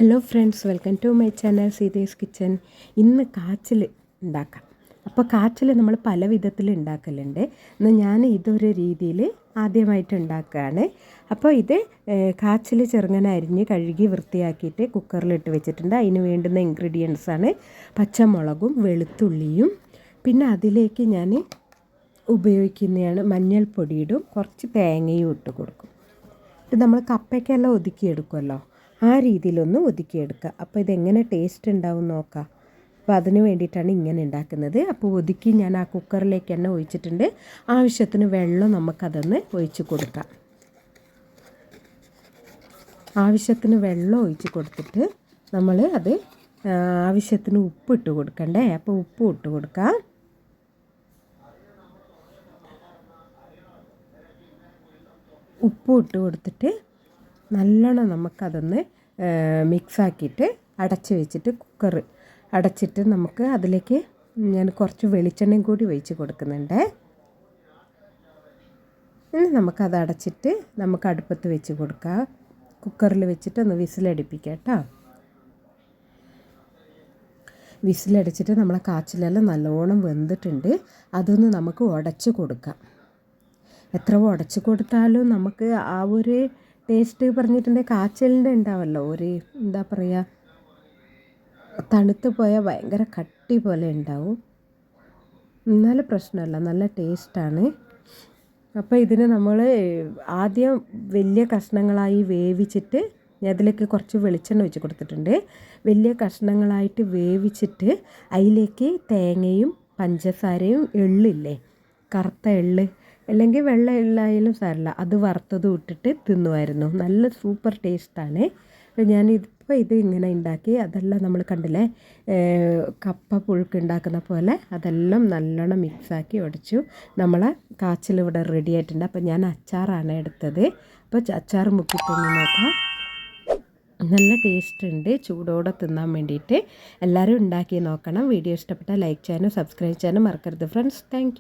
Hello friends, welcome to my channel Seetha's kitchen. ഇന്ന് കാച്ചിൽ ഉണ്ടാക്കാം. അപ്പോൾ കാച്ചിൽ നമ്മൾ പല വിധത്തിൽ ഉണ്ടാക്കലുണ്ട്. എന്നാൽ ഞാൻ ഇതൊരു രീതിയിൽ ആദ്യമായിട്ട് ഉണ്ടാക്കുകയാണ്. അപ്പോൾ ഇത് കാച്ചിൽ ചെറുങ്ങനെ അരിഞ്ഞ് കഴുകി വൃത്തിയാക്കിയിട്ട് കുക്കറിലിട്ട് വെച്ചിട്ടുണ്ട്. അതിന് വേണ്ടുന്ന ഇൻഗ്രീഡിയൻസാണ് പച്ചമുളകും വെളുത്തുള്ളിയും, പിന്നെ അതിലേക്ക് ഞാൻ ഉപയോഗിക്കുന്നതാണ് മഞ്ഞൾപ്പൊടി ഇടും, കുറച്ച് തേങ്ങയും ഇട്ട് കൊടുക്കും. ഇത് നമ്മൾ കപ്പയ്ക്കെല്ലാം ഒതുക്കിയെടുക്കുമല്ലോ, ആ രീതിയിലൊന്ന് ഒതുക്കിയെടുക്കുക. അപ്പോൾ ഇതെങ്ങനെ ടേസ്റ്റ് ഉണ്ടാവും നോക്കാം. അപ്പോൾ അതിന് വേണ്ടിയിട്ടാണ് ഇങ്ങനെ ഉണ്ടാക്കുന്നത്. അപ്പോൾ ഒതുക്കി ഞാൻ ആ കുക്കറിലേക്ക് തന്നെ ഒഴിച്ചിട്ടുണ്ട്. ആവശ്യത്തിന് വെള്ളം നമുക്കതൊന്ന് ഒഴിച്ച് കൊടുക്കാം. ആവശ്യത്തിന് വെള്ളം ഒഴിച്ച് കൊടുത്തിട്ട് നമ്മൾ അത് ആവശ്യത്തിന് ഉപ്പ് ഇട്ട് കൊടുക്കണ്ടേ. അപ്പോൾ ഉപ്പ് ഇട്ട് കൊടുക്കാം. ഉപ്പ് ഇട്ട് കൊടുത്തിട്ട് നല്ലോണം നമുക്കതൊന്ന് മിക്സാക്കിയിട്ട് അടച്ച് വെച്ചിട്ട് കുക്കർ അടച്ചിട്ട് നമുക്ക് അതിലേക്ക് ഞാൻ കുറച്ച് വെളിച്ചെണ്ണയും കൂടി ഒഴിച്ച് കൊടുക്കുന്നുണ്ട്. ഇനി നമുക്കത് അടച്ചിട്ട് നമുക്ക് അടുപ്പത്ത് വെച്ച് കൊടുക്കാം. കുക്കറിൽ വെച്ചിട്ട് ഒന്ന് വിസിലടിപ്പിക്കാം കേട്ടോ. വിസിലടിച്ചിട്ട് നമ്മളെ കാച്ചിലെല്ലാം നല്ലോണം വെന്തിട്ടുണ്ട്. അതൊന്ന് നമുക്ക് ഉടച്ച് കൊടുക്കാം. എത്ര ഉടച്ച് കൊടുത്താലും നമുക്ക് ആ ഒരു ടേസ്റ്റ് പറഞ്ഞിട്ടുണ്ടെങ്കിൽ കാച്ചിലിൻ്റെ ഉണ്ടാവല്ലോ, ഒരു എന്താ പറയുക, തണുത്ത് പോയാൽ ഭയങ്കര കട്ടി പോലെ ഉണ്ടാവും. എന്നാലും പ്രശ്നമല്ല, നല്ല ടേസ്റ്റാണ്. അപ്പോൾ ഇതിന് നമ്മൾ ആദ്യം വലിയ കഷ്ണങ്ങളായി വേവിച്ചിട്ട് അതിലേക്ക് കുറച്ച് വെളിച്ചെണ്ണ ഒഴിച്ച് കൊടുത്തിട്ടുണ്ട്. വലിയ കഷ്ണങ്ങളായിട്ട് വേവിച്ചിട്ട് അതിലേക്ക് തേങ്ങയും പഞ്ചസാരയും എള്ളില്ലേ, കറുത്ത എള്ള് അല്ലെങ്കിൽ വെള്ള എള്ളായാലും സാരമില്ല, അത് വറുത്തതും ഇട്ടിട്ട് തിന്നുമായിരുന്നു. നല്ല സൂപ്പർ ടേസ്റ്റാണ്. ഞാനിപ്പോൾ ഇത് ഇങ്ങനെ ഉണ്ടാക്കി. അതെല്ലാം നമ്മൾ കണ്ടില്ലേ, കപ്പ പുഴുക്ക് ഉണ്ടാക്കുന്ന പോലെ അതെല്ലാം നല്ലോണം മിക്സാക്കി ഉടച്ചു. നമ്മളെ കാച്ചിൽ ഇവിടെ റെഡി ആയിട്ടുണ്ട്. അപ്പോൾ ഞാൻ അച്ചാറാണ് എടുത്തത്. അപ്പോൾ അച്ചാർ മുക്കിത്തൊന്ന് നോക്കാം. നല്ല ടേസ്റ്റ് ഉണ്ട്. ചൂടോടെ തിന്നാൻ വേണ്ടിയിട്ട് എല്ലാവരും ഉണ്ടാക്കി നോക്കണം. വീഡിയോ ഇഷ്ടപ്പെട്ടാൽ ലൈക്ക് ചെയ്യാനും സബ്സ്ക്രൈബ് ചെയ്യാനും മറക്കരുത് ഫ്രണ്ട്സ്. Thank you.